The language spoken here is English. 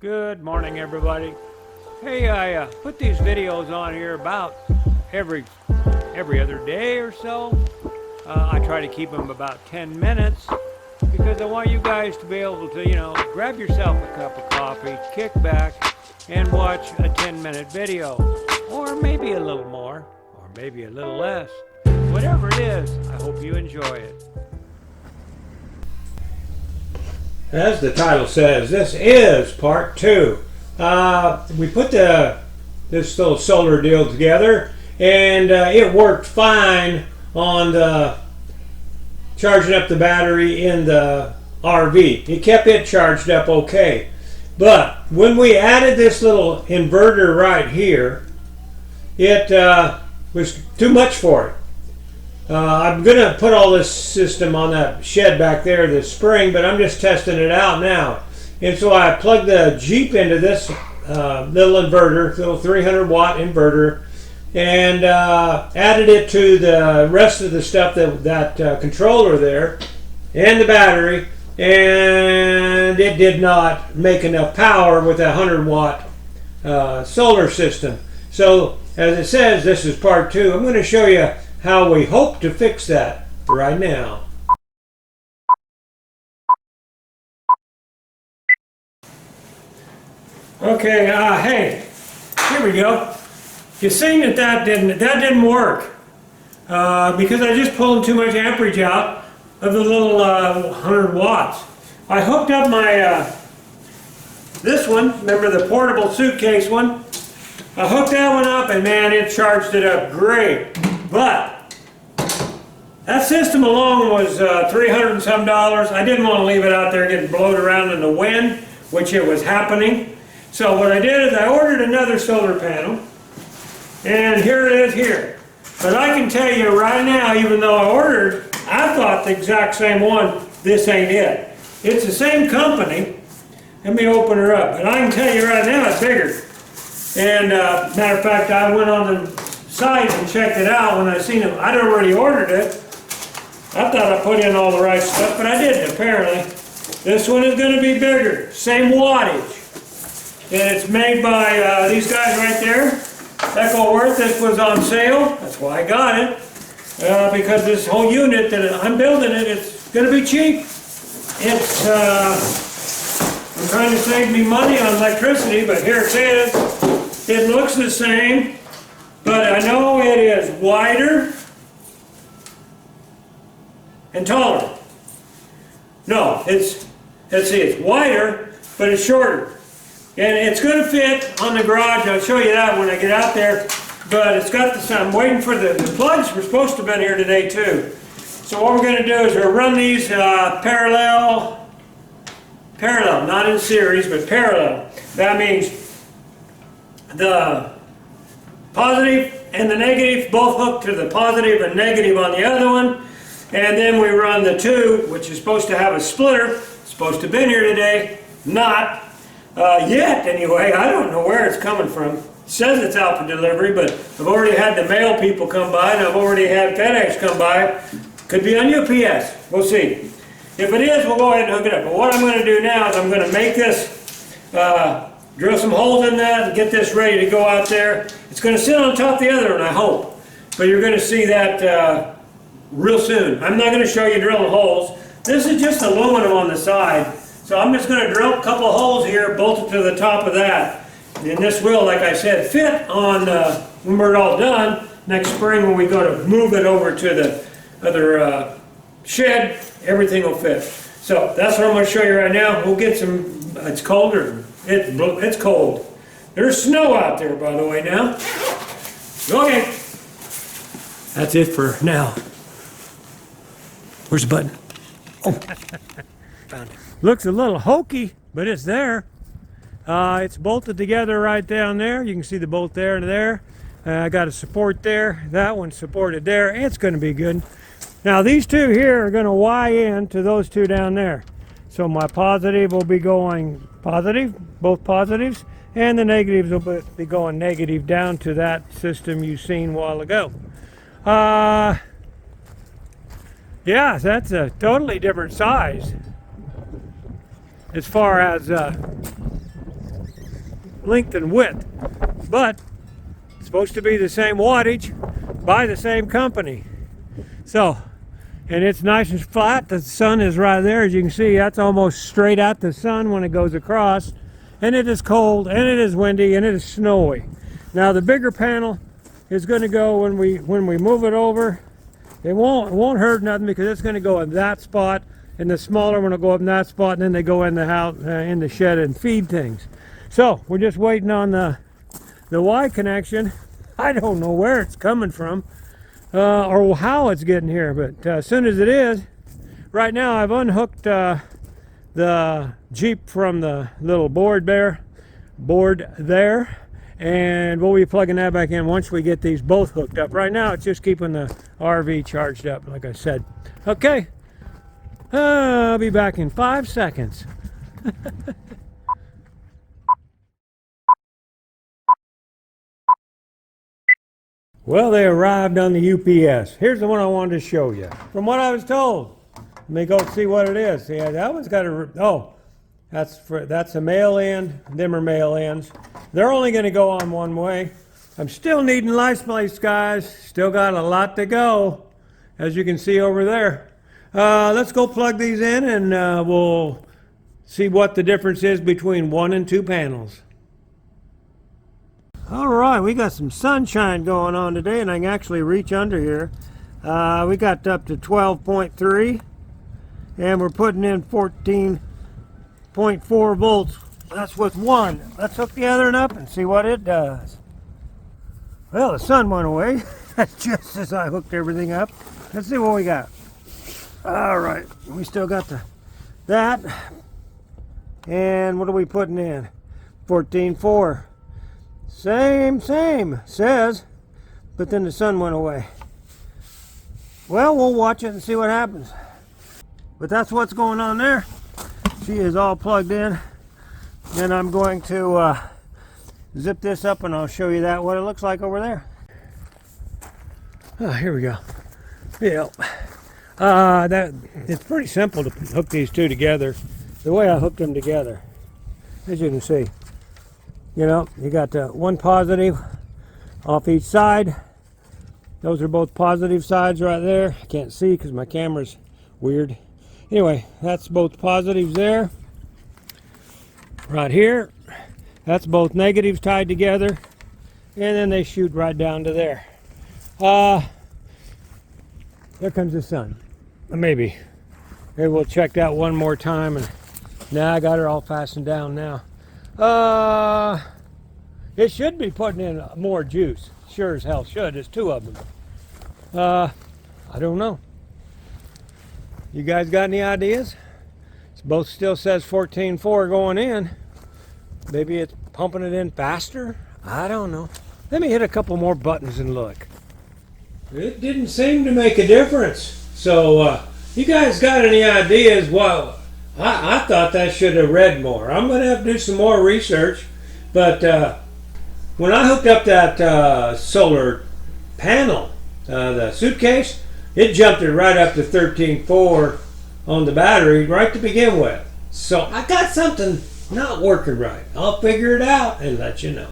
Good morning, everybody. Hey, I put these videos on here about every other day or so. I try to keep them about 10 minutes because I want you guys to be able to, grab yourself a cup of coffee, kick back, and watch a 10-minute video. Or maybe a little more, or maybe a little less. Whatever it is, I hope you enjoy it. As the title says, this is part 2. We put this little solar deal together, and it worked fine on the charging up the battery in the RV. It kept it charged up okay. But when we added this little inverter right here, it was too much for it. I'm going to put all this system on that shed back there this spring, but I'm just testing it out now. And so I plugged the Jeep into this little inverter, little 300 watt inverter, and added it to the rest of the stuff, that controller there, and the battery, and it did not make enough power with a 100 watt solar system. So as it says, this is part 2. I'm going to show you how we hope to fix that right now. Okay, hey, here we go. You seen that didn't work because I just pulled too much amperage out of the little 100 watts. I hooked up my this one, remember the portable suitcase one? I hooked that one up and man, it charged it up great. But that system alone was $300 and some. I didn't want to leave it out there getting blown around in the wind, which it was happening. So what I did is I ordered another solar panel, and here it is here. But I can tell you right now, even though I thought the exact same one, this ain't it. It's the same company. Let me open her up. But I can tell you right now, it's bigger. And matter of fact, I went on the site and checked it out when I seen it. I'd already ordered it. I thought I put in all the right stuff, but I didn't apparently. This one is going to be bigger, same wattage. And it's made by these guys right there, Echoworth. This was on sale, that's why I got it. Because this whole unit that I'm building it's going to be cheap. It's, I'm trying to save me money on electricity, but here it is. It looks the same. But I know it is wider and taller. No, let's see, it's wider, but it's shorter. And it's going to fit on the garage. I'll show you that when I get out there. But it's got I'm waiting for the plugs. We're supposed to have been here today too. So what we're going to do is we'll run these parallel, not in series, but parallel. That means the positive and the negative both hooked to the positive and negative on the other one, and then we run the 2, which is supposed to have a splitter. It's supposed to have been here today, not yet anyway. I don't know where it's coming from. It says it's out for delivery, but I've already had the mail people come by, and I've already had FedEx come by. Could be on UPS. We'll see. If it is, we'll go ahead and hook it up. But what I'm going to do now is I'm going to make this drill some holes in that and get this ready to go out there. It's going to sit on top of the other one, I hope. But you're going to see that real soon. I'm not going to show you drilling holes. This is just aluminum on the side. So I'm just going to drill a couple of holes here, bolt it to the top of that. And this will, like I said, fit on when we're all done next spring when we go to move it over to the other shed. Everything will fit. So that's what I'm going to show you right now. We'll get some, it's colder. It's cold. There's snow out there, by the way, now. Okay. That's it for now. Where's the button? Oh, found it. Looks a little hokey, but it's there. It's bolted together right down there. You can see the bolt there and there. I got a support there. That one's supported there. It's going to be good. Now these two here are going to Y in to those two down there. So my positive will be going positive, both positives, and the negatives will be going negative down to that system you seen a while ago. Yeah, that's a totally different size as far as length and width, but it's supposed to be the same wattage by the same company. So, and it's nice and flat. The sun is right there, as you can see. That's almost straight at the sun when it goes across. And it is cold, and it is windy, and it is snowy. Now the bigger panel is going to go when we move it over. It won't hurt nothing because it's going to go in that spot, and the smaller one will go up in that spot, and then they go in the house, in the shed, and feed things. So we're just waiting on the Y connection. I don't know where it's coming from or how it's getting here, but as soon as it is, right now I've unhooked the Jeep from the little board there, and we'll be plugging that back in once we get these both hooked up. Right now it's just keeping the RV charged up, like I said. Okay, I'll be back in 5 seconds. Well, they arrived on the UPS. Here's the one I wanted to show you. From what I was told, let me go see what it is. Yeah, that one's got a, oh, that's a male end. Them are male ends. They're only going to go on one way. I'm still needing license plates, guys. Still got a lot to go, as you can see over there. Let's go plug these in, and we'll see what the difference is between 1 and 2 panels. All right, we got some sunshine going on today, and I can actually reach under here. We got up to 12.3, and we're putting in 14.4 volts. That's with one. Let's hook the other one up and see what it does. Well, the sun went away just as I hooked everything up. Let's see what we got. All right, we still got that. And what are we putting in? 14.4. Same says, but then the sun went away. Well, we'll watch it and see what happens. But that's what's going on there. She is all plugged in. Then I'm going to zip this up, and I'll show you what it looks like over there. Oh, here we go. Yeah. It's pretty simple to hook these two together. The way I hooked them together, as you can see. You know, you got one positive off each side. Those are both positive sides right there. I can't see because my camera's weird. Anyway, that's both positives there. Right here, that's both negatives tied together. And then they shoot right down to there. There comes the sun. Maybe we'll check that one more time. And now I got her all fastened down now. It should be putting in more juice. Sure as hell should. There's 2 of them. I don't know. You guys got any ideas? It both still says 14.4 going in. Maybe it's pumping it in faster? I don't know. Let me hit a couple more buttons and look. It didn't seem to make a difference. So, you guys got any ideas? Well, I thought that should have read more. I'm going to have to do some more research. But when I hooked up that solar panel, the suitcase, it jumped it right up to 13.4 on the battery right to begin with. So I got something not working right. I'll figure it out and let you know.